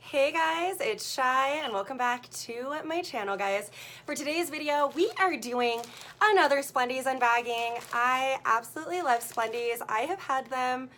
Hey guys, it's Shy and welcome back to my channel, guys. For today's video, we are doing another Splendies unbagging. I absolutely love Splendies. I have had them,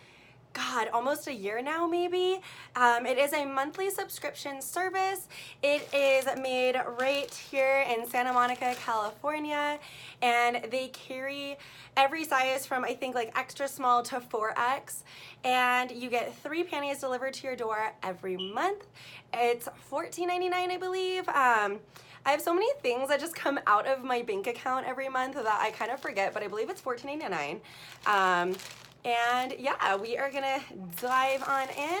God, almost a year now maybe. It is a monthly subscription service. It is made right here in Santa Monica, California, and they carry every size from I think like extra small to 4X, and you get 3 panties delivered to your door every month. It's $14.99, I believe. I have so many things that just come out of my bank account every month that I kind of forget, but I believe it's $14.99. And yeah, we are gonna dive on in.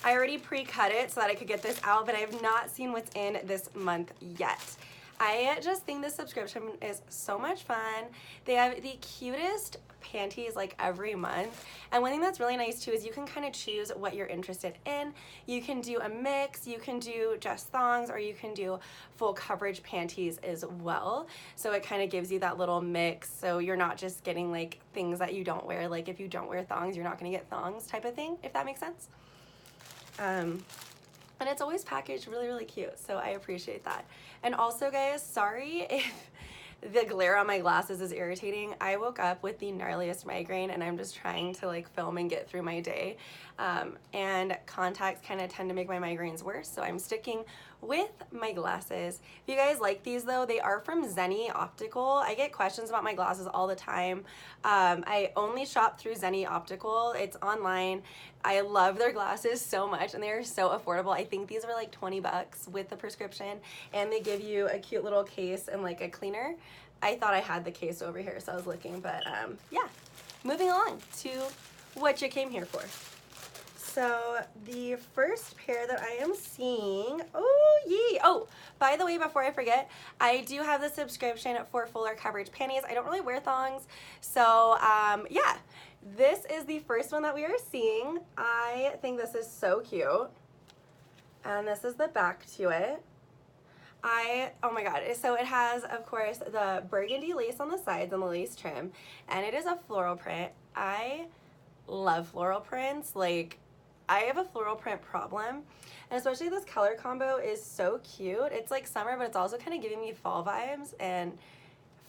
I already pre-cut it so that I could get this out, but I have not seen what's in this month yet. I just think this subscription is so much fun. They have the cutest panties like every month. And one thing that's really nice too is you can kind of choose what you're interested in. You can do a mix, you can do just thongs, or you can do full coverage panties as well. So it kind of gives you that little mix, so you're not just getting like things that you don't wear. Like if you don't wear thongs, you're not gonna get thongs type of thing, if that makes sense. And it's always packaged really, really cute, so I appreciate that. And also, guys, sorry if the glare on my glasses is irritating. I woke up with the gnarliest migraine and I'm just trying to like film and get through my day. And contacts kind of tend to make my migraines worse, so I'm sticking with my glasses. If you guys like these though, they are from Zenni Optical. I get questions about my glasses all the time. I only shop through Zenni Optical. It's online. I love their glasses so much and they are so affordable. I think these are like 20 bucks with the prescription, and they give you a cute little case and like a cleaner. I thought I had the case over here, so I was looking, but yeah. Moving along to what you came here for. So the first pair that I am seeing, oh, by the way, before I forget, I do have the subscription for fuller coverage panties. I don't really wear thongs, so yeah, this is the first one that we are seeing. I think this is so cute, and this is the back to it. Oh my god, so it has, of course, the burgundy lace on the sides and the lace trim, and it is a floral print. I love floral prints. Like, I have a floral print problem, and especially this color combo is so cute. It's like summer, but it's also kind of giving me fall vibes, and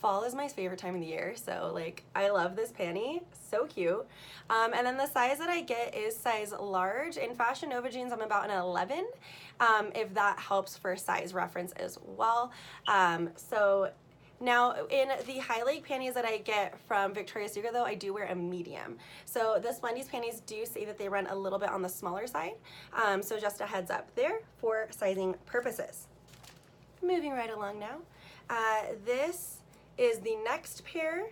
fall is my favorite time of the year, so like I love this panty, so cute. And then the size that I get is size large. In Fashion Nova jeans, I'm about an 11, if that helps for size reference as well. So now in the high leg panties that I get from Victoria's Secret though, I do wear a medium. So the Splendies panties do say that they run a little bit on the smaller side, so just a heads up there for sizing purposes. Moving right along now, this is the next pair.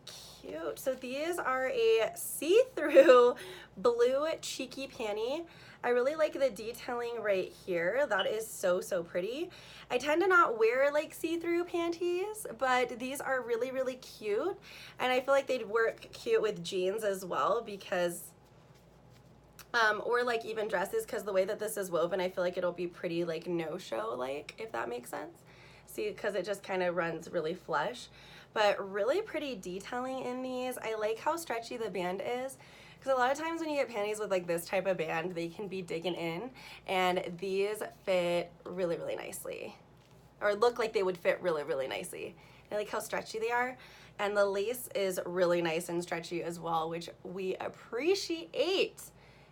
Cute. So these are a see-through blue cheeky panty. I really like the detailing right here. That is so, so pretty. I tend to not wear like see-through panties, but these are really, really cute. And I feel like they'd work cute with jeans as well, because or like even dresses, because the way that this is woven, I feel like it'll be pretty like no-show, like, if that makes sense. See, because it just kind of runs really flush, but really pretty detailing in these. I like how stretchy the band is, because a lot of times when you get panties with like this type of band, they can be digging in, and these fit really, really nicely, or look like they would fit really, really nicely. I like how stretchy they are, and the lace is really nice and stretchy as well, which we appreciate.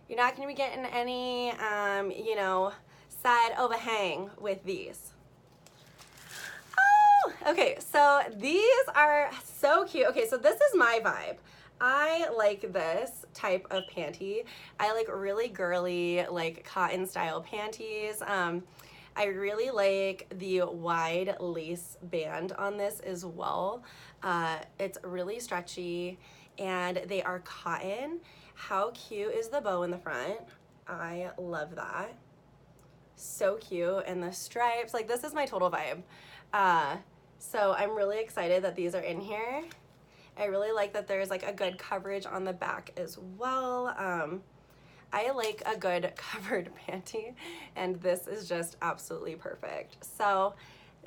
You're not going to be getting any, you know, side overhang with these. Okay, so these are so cute. Okay, so this is my vibe. I like this type of panty. I like really girly, like cotton style panties. I really like the wide lace band on this as well. It's really stretchy and they are cotton. How cute is the bow in the front? I love that. So cute. And the stripes, like, this is my total vibe. So I'm really excited that these are in here. I really like that there's like a good coverage on the back as well. I like a good covered panty, and this is just absolutely perfect. So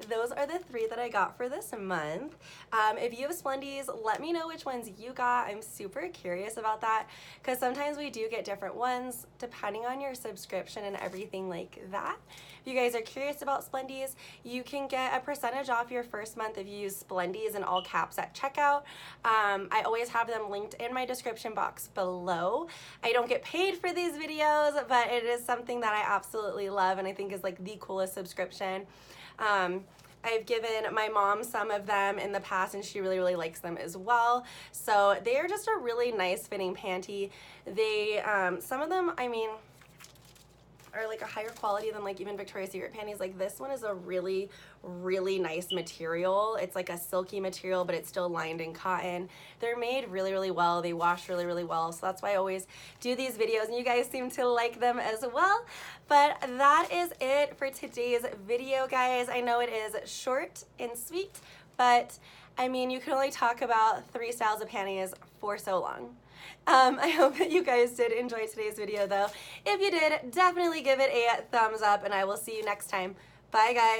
those are the 3 that I got for this month. If you have Splendies, let me know which ones you got. I'm super curious about that because sometimes we do get different ones depending on your subscription and everything like that. If you guys are curious about Splendies, you can get a percentage off your first month if you use Splendies in all caps at checkout. I always have them linked in my description box below. I don't get paid for these videos, but it is something that I absolutely love and I think is like the coolest subscription. I've given my mom some of them in the past and she really likes them as well. So they are just a really nice fitting panty. They, some of them, I mean, are like a higher quality than like even Victoria's Secret panties. Like this one is a really nice material. It's like a silky material, but it's still lined in cotton. They're made really well. They wash really well. So that's why I always do these videos and you guys seem to like them as well. But that is it for today's video, guys. I know it is short and sweet, but I mean, you can only talk about 3 styles of panties for so long. I hope that you guys did enjoy today's video though. If you did, definitely give it a thumbs up and I will see you next time. Bye guys.